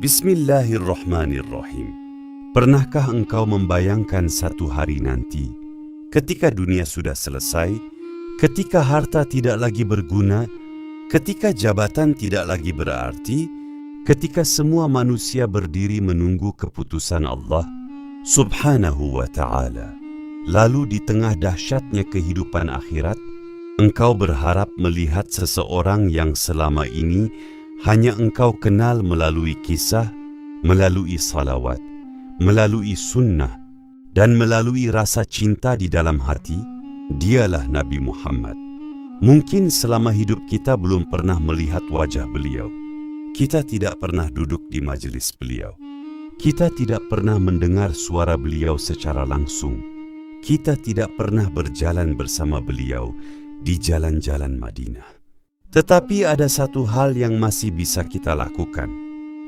Bismillahirrahmanirrahim. Pernahkah engkau membayangkan satu hari nanti, ketika dunia sudah selesai, ketika harta tidak lagi berguna, ketika jabatan tidak lagi berarti, ketika semua manusia berdiri menunggu keputusan Allah Subhanahu wa ta'ala. Lalu di tengah dahsyatnya kehidupan akhirat, engkau berharap melihat seseorang yang selama ini hanya engkau kenal melalui kisah, melalui salawat, melalui sunnah, dan melalui rasa cinta di dalam hati. Dialah Nabi Muhammad. Mungkin selama hidup kita belum pernah melihat wajah beliau. Kita tidak pernah duduk di majelis beliau. Kita tidak pernah mendengar suara beliau secara langsung. Kita tidak pernah berjalan bersama beliau di jalan-jalan Madinah. Tetapi ada satu hal yang masih bisa kita lakukan.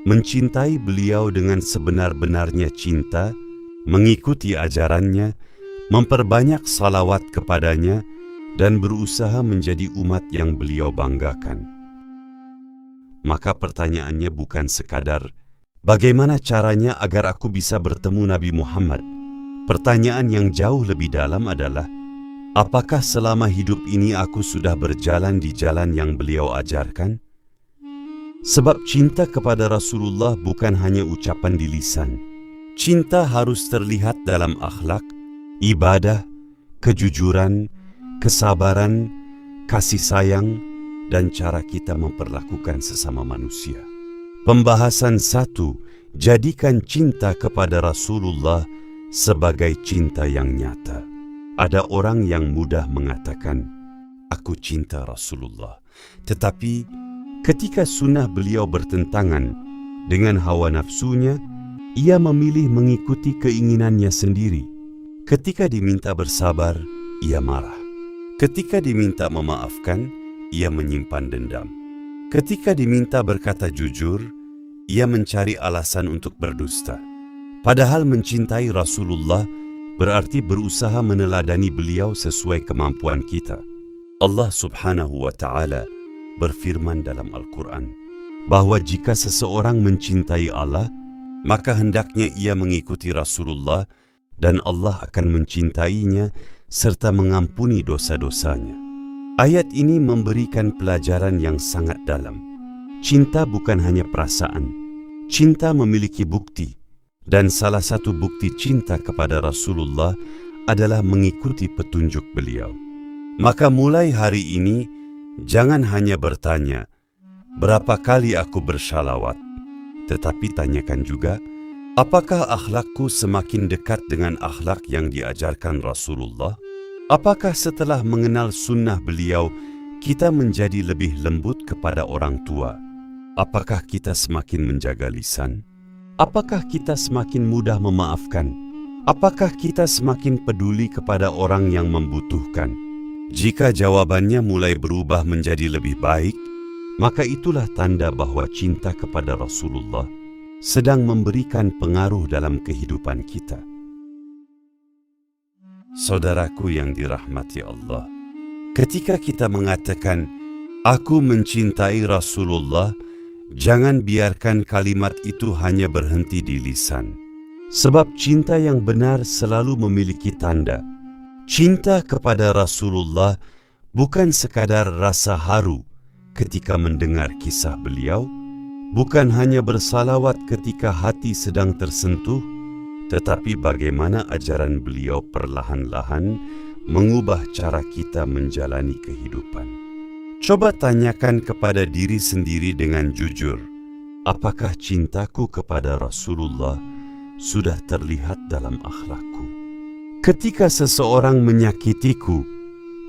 Mencintai beliau dengan sebenar-benarnya cinta, mengikuti ajarannya, memperbanyak salawat kepadanya, dan berusaha menjadi umat yang beliau banggakan. Maka pertanyaannya bukan sekadar, bagaimana caranya agar aku bisa bertemu Nabi Muhammad? Pertanyaan yang jauh lebih dalam adalah, apakah selama hidup ini aku sudah berjalan di jalan yang beliau ajarkan? Sebab cinta kepada Rasulullah bukan hanya ucapan di lisan. Cinta harus terlihat dalam akhlak, ibadah, kejujuran, kesabaran, kasih sayang, dan cara kita memperlakukan sesama manusia. Pembahasan 1, jadikan cinta kepada Rasulullah sebagai cinta yang nyata. Ada orang yang mudah mengatakan, aku cinta Rasulullah. Tetapi ketika sunnah beliau bertentangan dengan hawa nafsunya, ia memilih mengikuti keinginannya sendiri. Ketika diminta bersabar, ia marah. Ketika diminta memaafkan, ia menyimpan dendam. Ketika diminta berkata jujur, ia mencari alasan untuk berdusta. Padahal mencintai Rasulullah berarti berusaha meneladani beliau sesuai kemampuan kita. Allah Subhanahu wa ta'ala berfirman dalam Al-Quran bahwa jika seseorang mencintai Allah, maka hendaknya ia mengikuti Rasulullah dan Allah akan mencintainya serta mengampuni dosa-dosanya. Ayat ini memberikan pelajaran yang sangat dalam. Cinta bukan hanya perasaan. Cinta memiliki bukti. Dan salah satu bukti cinta kepada Rasulullah adalah mengikuti petunjuk beliau. Maka mulai hari ini, jangan hanya bertanya, berapa kali aku bersalawat? Tetapi tanyakan juga, apakah akhlakku semakin dekat dengan akhlak yang diajarkan Rasulullah? Apakah setelah mengenal sunnah beliau, kita menjadi lebih lembut kepada orang tua? Apakah kita semakin menjaga lisan? Apakah kita semakin mudah memaafkan? Apakah kita semakin peduli kepada orang yang membutuhkan? Jika jawabannya mulai berubah menjadi lebih baik, maka itulah tanda bahwa cinta kepada Rasulullah sedang memberikan pengaruh dalam kehidupan kita. Saudaraku yang dirahmati Allah, ketika kita mengatakan, aku mencintai Rasulullah, jangan biarkan kalimat itu hanya berhenti di lisan. Sebab cinta yang benar selalu memiliki tanda. Cinta kepada Rasulullah bukan sekadar rasa haru ketika mendengar kisah beliau, bukan hanya bersalawat ketika hati sedang tersentuh, tetapi bagaimana ajaran beliau perlahan-lahan mengubah cara kita menjalani kehidupan. Coba tanyakan kepada diri sendiri dengan jujur, apakah cintaku kepada Rasulullah sudah terlihat dalam akhlakku? Ketika seseorang menyakitiku,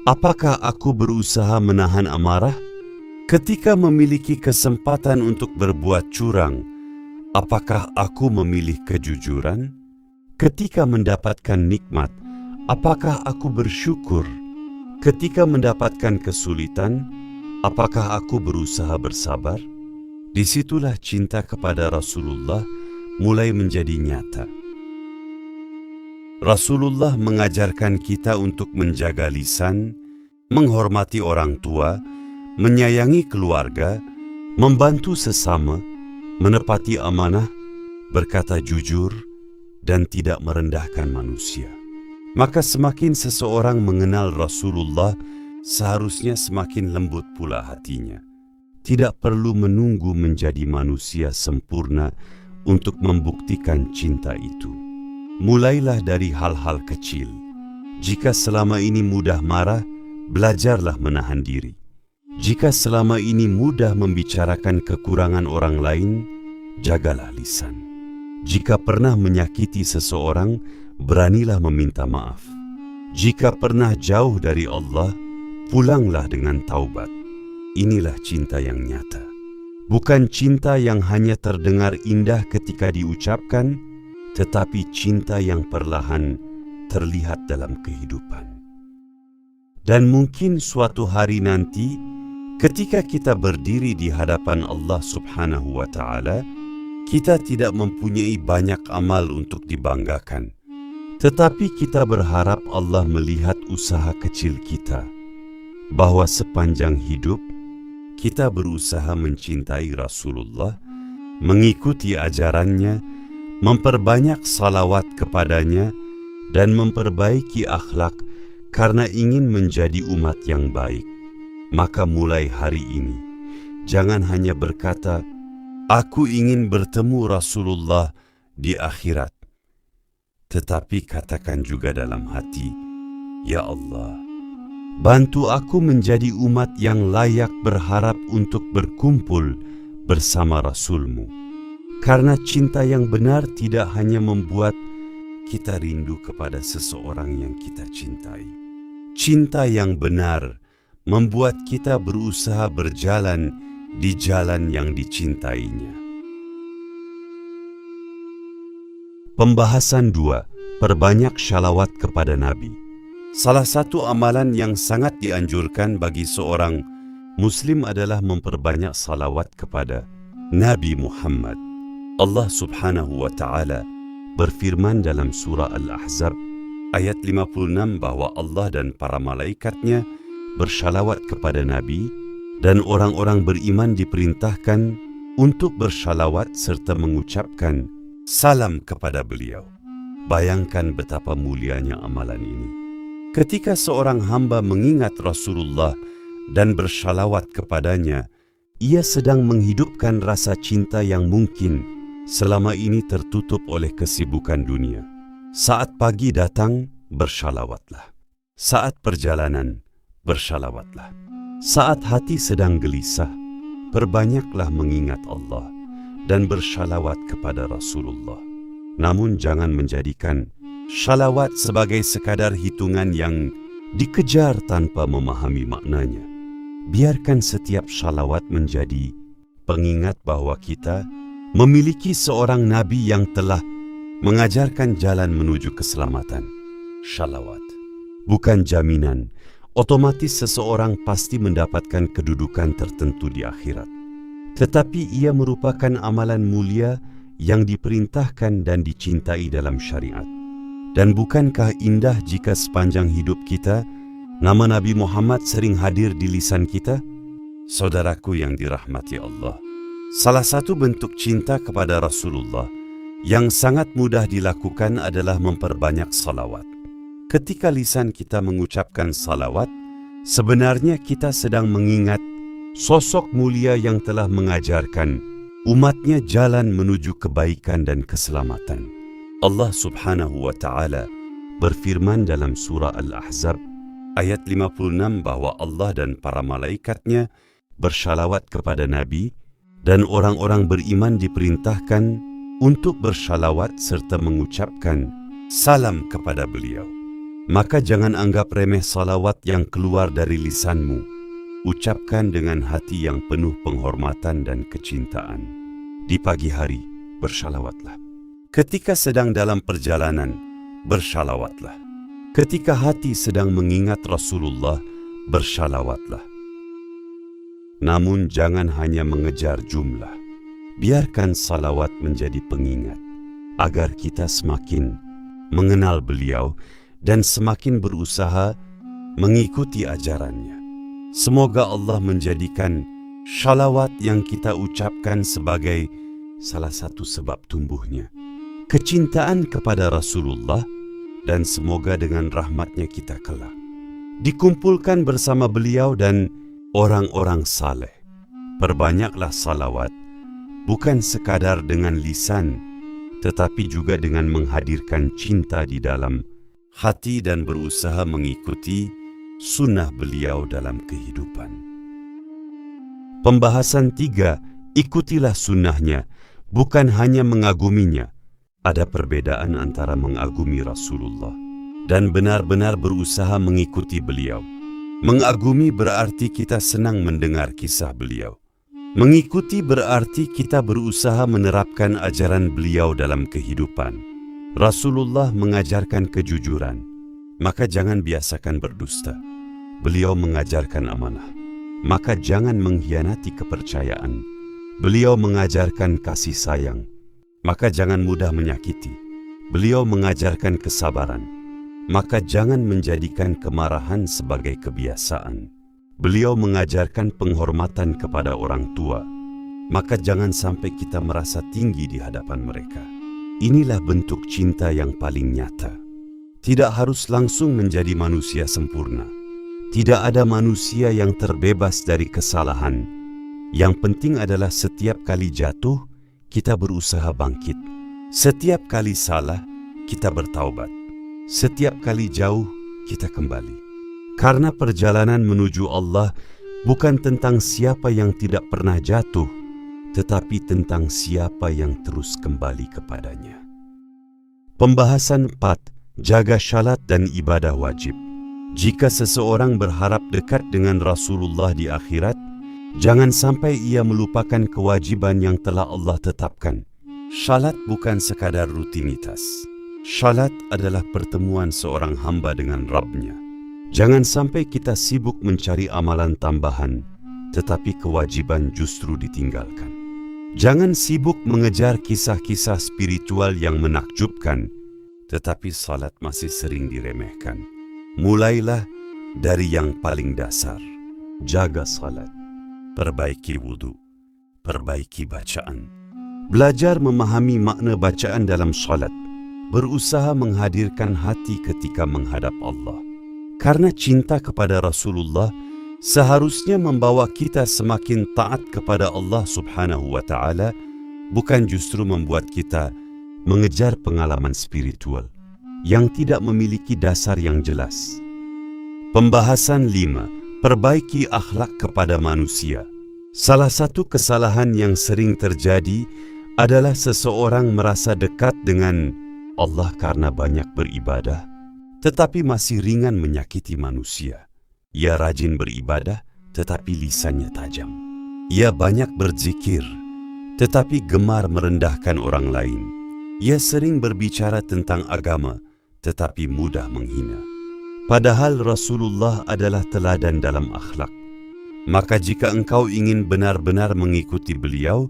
apakah aku berusaha menahan amarah? Ketika memiliki kesempatan untuk berbuat curang, apakah aku memilih kejujuran? Ketika mendapatkan nikmat, apakah aku bersyukur? Ketika mendapatkan kesulitan, apakah aku berusaha bersabar? Disitulah cinta kepada Rasulullah mulai menjadi nyata. Rasulullah mengajarkan kita untuk menjaga lisan, menghormati orang tua, menyayangi keluarga, membantu sesama, menepati amanah, berkata jujur, dan tidak merendahkan manusia. Maka semakin seseorang mengenal Rasulullah, seharusnya semakin lembut pula hatinya. Tidak perlu menunggu menjadi manusia sempurna untuk membuktikan cinta itu. Mulailah dari hal-hal kecil. Jika selama ini mudah marah, belajarlah menahan diri. Jika selama ini mudah membicarakan kekurangan orang lain, jagalah lisan. Jika pernah menyakiti seseorang, beranilah meminta maaf. Jika pernah jauh dari Allah, pulanglah dengan taubat. Inilah cinta yang nyata. Bukan cinta yang hanya terdengar indah ketika diucapkan, tetapi cinta yang perlahan terlihat dalam kehidupan. Dan mungkin suatu hari nanti, ketika kita berdiri di hadapan Allah Subhanahu wa Ta'ala, kita tidak mempunyai banyak amal untuk dibanggakan. Tetapi kita berharap Allah melihat usaha kecil kita, bahwa sepanjang hidup kita berusaha mencintai Rasulullah, mengikuti ajarannya, memperbanyak salawat kepadanya, dan memperbaiki akhlak karena ingin menjadi umat yang baik. Maka mulai hari ini, jangan hanya berkata, "Aku ingin bertemu Rasulullah di akhirat." Tetapi katakan juga dalam hati, "Ya Allah, bantu aku menjadi umat yang layak berharap untuk berkumpul bersama Rasul-Mu." Karena cinta yang benar tidak hanya membuat kita rindu kepada seseorang yang kita cintai. Cinta yang benar membuat kita berusaha berjalan di jalan yang dicintainya. Pembahasan 2. Perbanyak shalawat kepada Nabi. Salah satu amalan yang sangat dianjurkan bagi seorang Muslim adalah memperbanyak salawat kepada Nabi Muhammad. Allah Subhanahu wa Ta'ala berfirman dalam surah Al-Ahzab ayat 56 bahwa Allah dan para malaikatnya bershalawat kepada Nabi, dan orang-orang beriman diperintahkan untuk bershalawat serta mengucapkan salam kepada beliau. Bayangkan betapa mulianya amalan ini. Ketika seorang hamba mengingat Rasulullah dan bershalawat kepadanya, ia sedang menghidupkan rasa cinta yang mungkin selama ini tertutup oleh kesibukan dunia. Saat pagi datang, bershalawatlah. Saat perjalanan, bershalawatlah. Saat hati sedang gelisah, perbanyaklah mengingat Allah dan bershalawat kepada Rasulullah. Namun jangan menjadikan shalawat sebagai sekadar hitungan yang dikejar tanpa memahami maknanya. Biarkan setiap shalawat menjadi pengingat bahwa kita memiliki seorang Nabi yang telah mengajarkan jalan menuju keselamatan. Shalawat bukan jaminan otomatis seseorang pasti mendapatkan kedudukan tertentu di akhirat. Tetapi ia merupakan amalan mulia yang diperintahkan dan dicintai dalam syariat. Dan bukankah indah jika sepanjang hidup kita, nama Nabi Muhammad sering hadir di lisan kita? Saudaraku yang dirahmati Allah, salah satu bentuk cinta kepada Rasulullah yang sangat mudah dilakukan adalah memperbanyak salawat. Ketika lisan kita mengucapkan salawat, sebenarnya kita sedang mengingat sosok mulia yang telah mengajarkan umatnya jalan menuju kebaikan dan keselamatan. Allah Subhanahu wa Ta'ala berfirman dalam surah Al-Ahzab ayat 56 bahwa Allah dan para malaikatnya bershalawat kepada Nabi, dan orang-orang beriman diperintahkan untuk bershalawat serta mengucapkan salam kepada beliau. Maka jangan anggap remeh salawat yang keluar dari lisanmu. Ucapkan dengan hati yang penuh penghormatan dan kecintaan. Di pagi hari, bershalawatlah. Ketika sedang dalam perjalanan, bershalawatlah. Ketika hati sedang mengingat Rasulullah, bershalawatlah. Namun jangan hanya mengejar jumlah. Biarkan salawat menjadi pengingat, agar kita semakin mengenal beliau dan semakin berusaha mengikuti ajarannya. Semoga Allah menjadikan shalawat yang kita ucapkan sebagai salah satu sebab tumbuhnya. Kecintaan kepada Rasulullah, dan semoga dengan rahmatnya kita kelak dikumpulkan bersama beliau dan orang-orang saleh. Perbanyaklah salawat, bukan sekadar dengan lisan, tetapi juga dengan menghadirkan cinta di dalam hati dan berusaha mengikuti sunnah beliau dalam kehidupan. Pembahasan 3, ikutilah sunnahnya, bukan hanya mengaguminya. Ada perbedaan antara mengagumi Rasulullah dan benar-benar berusaha mengikuti beliau. Mengagumi berarti kita senang mendengar kisah beliau. Mengikuti berarti kita berusaha menerapkan ajaran beliau dalam kehidupan. Rasulullah mengajarkan kejujuran, maka jangan biasakan berdusta. Beliau mengajarkan amanah, maka jangan mengkhianati kepercayaan. Beliau mengajarkan kasih sayang, maka jangan mudah menyakiti. Beliau mengajarkan kesabaran, maka jangan menjadikan kemarahan sebagai kebiasaan. Beliau mengajarkan penghormatan kepada orang tua, maka jangan sampai kita merasa tinggi di hadapan mereka. Inilah bentuk cinta yang paling nyata. Tidak harus langsung menjadi manusia sempurna. Tidak ada manusia yang terbebas dari kesalahan. Yang penting adalah setiap kali jatuh, kita berusaha bangkit. Setiap kali salah, kita bertaubat. Setiap kali jauh, kita kembali. Karena perjalanan menuju Allah bukan tentang siapa yang tidak pernah jatuh, tetapi tentang siapa yang terus kembali kepadanya. Pembahasan 4, jaga syalat dan ibadah wajib. Jika seseorang berharap dekat dengan Rasulullah di akhirat, jangan sampai ia melupakan kewajiban yang telah Allah tetapkan. Syalat bukan sekadar rutinitas. Syalat adalah pertemuan seorang hamba dengan Rabb-Nya. Jangan sampai kita sibuk mencari amalan tambahan, tetapi kewajiban justru ditinggalkan. Jangan sibuk mengejar kisah-kisah spiritual yang menakjubkan, tetapi salat masih sering diremehkan. Mulailah dari yang paling dasar. Jaga salat, perbaiki wudu, perbaiki bacaan. Belajar memahami makna bacaan dalam salat. Berusaha menghadirkan hati ketika menghadap Allah. Karena cinta kepada Rasulullah seharusnya membawa kita semakin taat kepada Allah Subhanahu wa Ta'ala, bukan justru membuat kita mengejar pengalaman spiritual yang tidak memiliki dasar yang jelas. Pembahasan 5, perbaiki akhlak kepada manusia. Salah satu kesalahan yang sering terjadi adalah seseorang merasa dekat dengan Allah karena banyak beribadah, tetapi masih ringan menyakiti manusia. Ia rajin beribadah, tetapi lisannya tajam. Ia banyak berzikir, tetapi gemar merendahkan orang lain. Ia sering berbicara tentang agama, tetapi mudah menghina. Padahal Rasulullah adalah teladan dalam akhlak. Maka jika engkau ingin benar-benar mengikuti beliau,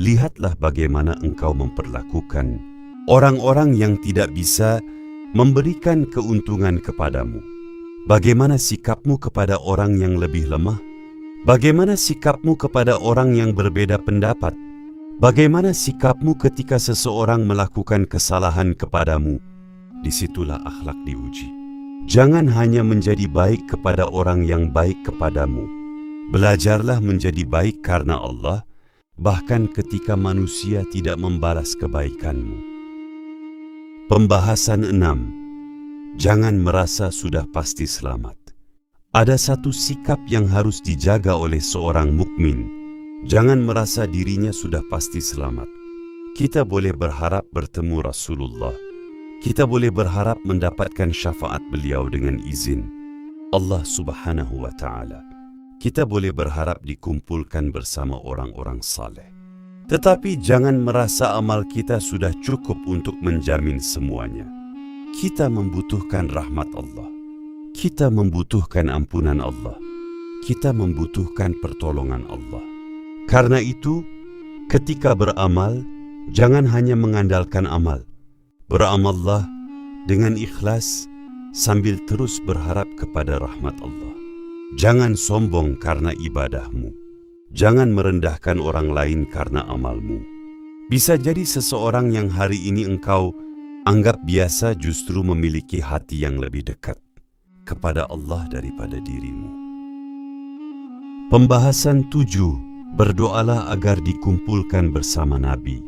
lihatlah bagaimana engkau memperlakukan orang-orang yang tidak bisa memberikan keuntungan kepadamu. Bagaimana sikapmu kepada orang yang lebih lemah? Bagaimana sikapmu kepada orang yang berbeda pendapat? Bagaimana sikapmu ketika seseorang melakukan kesalahan kepadamu? Disitulah akhlak diuji. Jangan hanya menjadi baik kepada orang yang baik kepadamu. Belajarlah menjadi baik karena Allah, bahkan ketika manusia tidak membalas kebaikanmu. Pembahasan 6. Jangan merasa sudah pasti selamat. Ada satu sikap yang harus dijaga oleh seorang mukmin. Jangan merasa dirinya sudah pasti selamat. Kita boleh berharap bertemu Rasulullah. Kita boleh berharap mendapatkan syafaat beliau dengan izin Allah Subhanahu wa Ta'ala. Kita boleh berharap dikumpulkan bersama orang-orang saleh. Tetapi jangan merasa amal kita sudah cukup untuk menjamin semuanya. Kita membutuhkan rahmat Allah. Kita membutuhkan ampunan Allah. Kita membutuhkan pertolongan Allah. Karena itu, ketika beramal, jangan hanya mengandalkan amal. Beramallah dengan ikhlas sambil terus berharap kepada rahmat Allah. Jangan sombong karena ibadahmu. Jangan merendahkan orang lain karena amalmu. Bisa jadi seseorang yang hari ini engkau anggap biasa justru memiliki hati yang lebih dekat kepada Allah daripada dirimu. Pembahasan 7, berdoalah agar dikumpulkan bersama Nabi.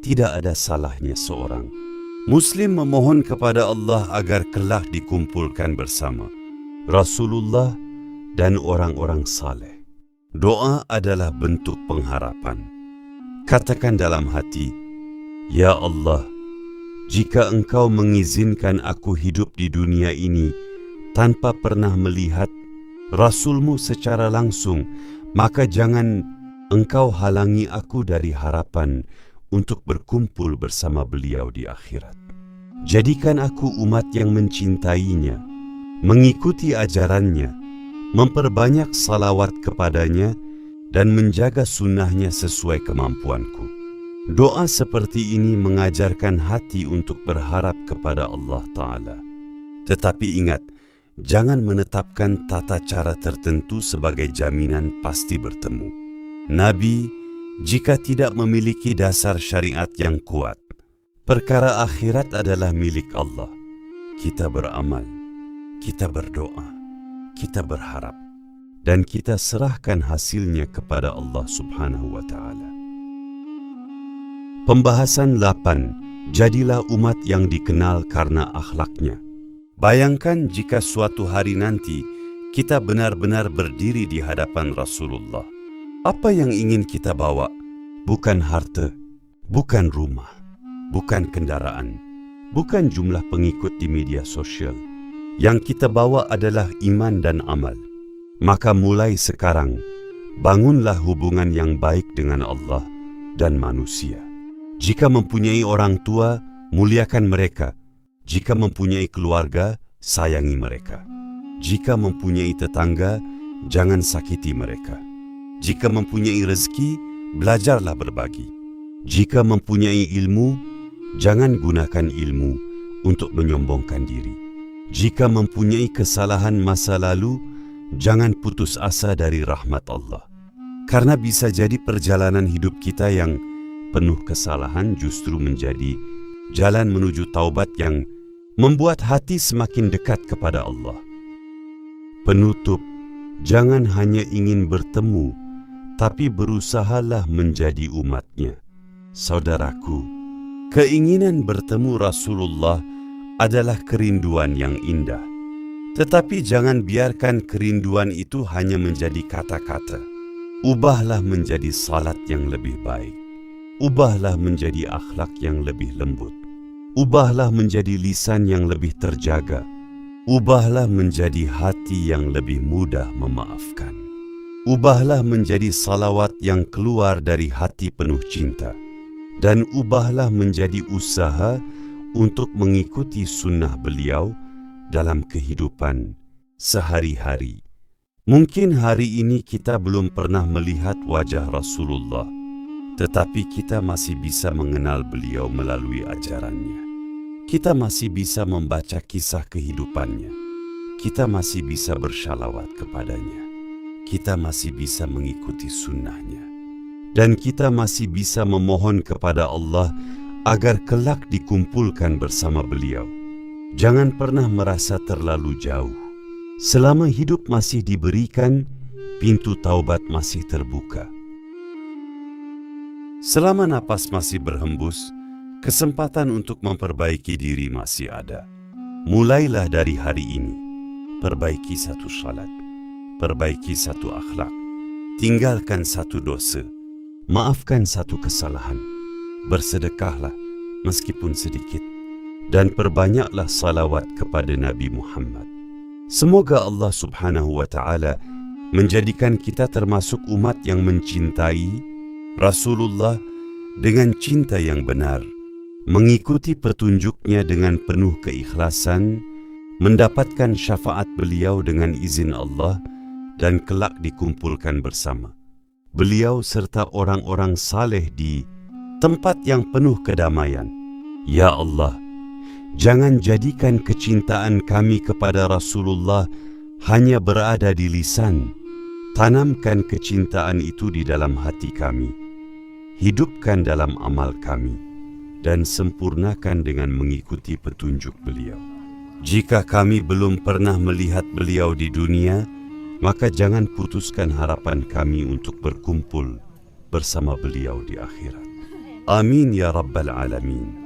Tidak ada salahnya seorang Muslim memohon kepada Allah agar kelak dikumpulkan bersama Rasulullah dan orang-orang saleh. Doa adalah bentuk pengharapan. Katakan dalam hati, "Ya Allah, jika Engkau mengizinkan aku hidup di dunia ini tanpa pernah melihat Rasul-Mu secara langsung, maka jangan Engkau halangi aku dari harapan untuk berkumpul bersama beliau di akhirat. Jadikan aku umat yang mencintainya, mengikuti ajarannya, memperbanyak salawat kepadanya, dan menjaga sunnahnya sesuai kemampuanku." Doa seperti ini mengajarkan hati untuk berharap kepada Allah Ta'ala. Tetapi ingat, jangan menetapkan tata cara tertentu sebagai jaminan pasti bertemu. Nabi, jika tidak memiliki dasar syariat yang kuat, perkara akhirat adalah milik Allah. Kita beramal, kita berdoa, kita berharap, dan kita serahkan hasilnya kepada Allah Subhanahu wa Ta'ala. Pembahasan 8. Jadilah umat yang dikenal karena akhlaknya. Bayangkan jika suatu hari nanti kita benar-benar berdiri di hadapan Rasulullah. Apa yang ingin kita bawa? Bukan harta, bukan rumah, bukan kendaraan, bukan jumlah pengikut di media sosial. Yang kita bawa adalah iman dan amal. Maka mulai sekarang, bangunlah hubungan yang baik dengan Allah dan manusia. Jika mempunyai orang tua, muliakan mereka. Jika mempunyai keluarga, sayangi mereka. Jika mempunyai tetangga, jangan sakiti mereka. Jika mempunyai rezeki, belajarlah berbagi. Jika mempunyai ilmu, jangan gunakan ilmu untuk menyombongkan diri. Jika mempunyai kesalahan masa lalu, jangan putus asa dari rahmat Allah. Karena bisa jadi perjalanan hidup kita yang penuh kesalahan justru menjadi jalan menuju taubat yang membuat hati semakin dekat kepada Allah. Penutup, jangan hanya ingin bertemu, tapi berusahalah menjadi umatnya. Saudaraku, keinginan bertemu Rasulullah adalah kerinduan yang indah. Tetapi jangan biarkan kerinduan itu hanya menjadi kata-kata. Ubahlah menjadi salat yang lebih baik. Ubahlah menjadi akhlak yang lebih lembut. Ubahlah menjadi lisan yang lebih terjaga. Ubahlah menjadi hati yang lebih mudah memaafkan. Ubahlah menjadi salawat yang keluar dari hati penuh cinta. Dan ubahlah menjadi usaha untuk mengikuti sunnah beliau dalam kehidupan sehari-hari. Mungkin hari ini kita belum pernah melihat wajah Rasulullah, tetapi kita masih bisa mengenal beliau melalui ajarannya. Kita masih bisa membaca kisah kehidupannya. Kita masih bisa bersyalawat kepadanya. Kita masih bisa mengikuti sunnahnya. Dan kita masih bisa memohon kepada Allah agar kelak dikumpulkan bersama beliau. Jangan pernah merasa terlalu jauh. Selama hidup masih diberikan, pintu taubat masih terbuka. Selama napas masih berhembus, kesempatan untuk memperbaiki diri masih ada. Mulailah dari hari ini. Perbaiki satu salat. Perbaiki satu akhlak. Tinggalkan satu dosa. Maafkan satu kesalahan. Bersedekahlah meskipun sedikit. Dan perbanyaklah salawat kepada Nabi Muhammad. Semoga Allah Subhanahu wa Ta'ala menjadikan kita termasuk umat yang mencintai Rasulullah dengan cinta yang benar, mengikuti petunjuknya dengan penuh keikhlasan, mendapatkan syafaat beliau dengan izin Allah, dan kelak dikumpulkan bersama beliau serta orang-orang saleh di tempat yang penuh kedamaian. Ya Allah, jangan jadikan kecintaan kami kepada Rasulullah hanya berada di lisan. Tanamkan kecintaan itu di dalam hati kami. hidupkan dalam amal kami, dan sempurnakan dengan mengikuti petunjuk beliau. Jika kami belum pernah melihat beliau di dunia, maka jangan putuskan harapan kami untuk berkumpul bersama beliau di akhirat. Amin ya Rabbal Alamin.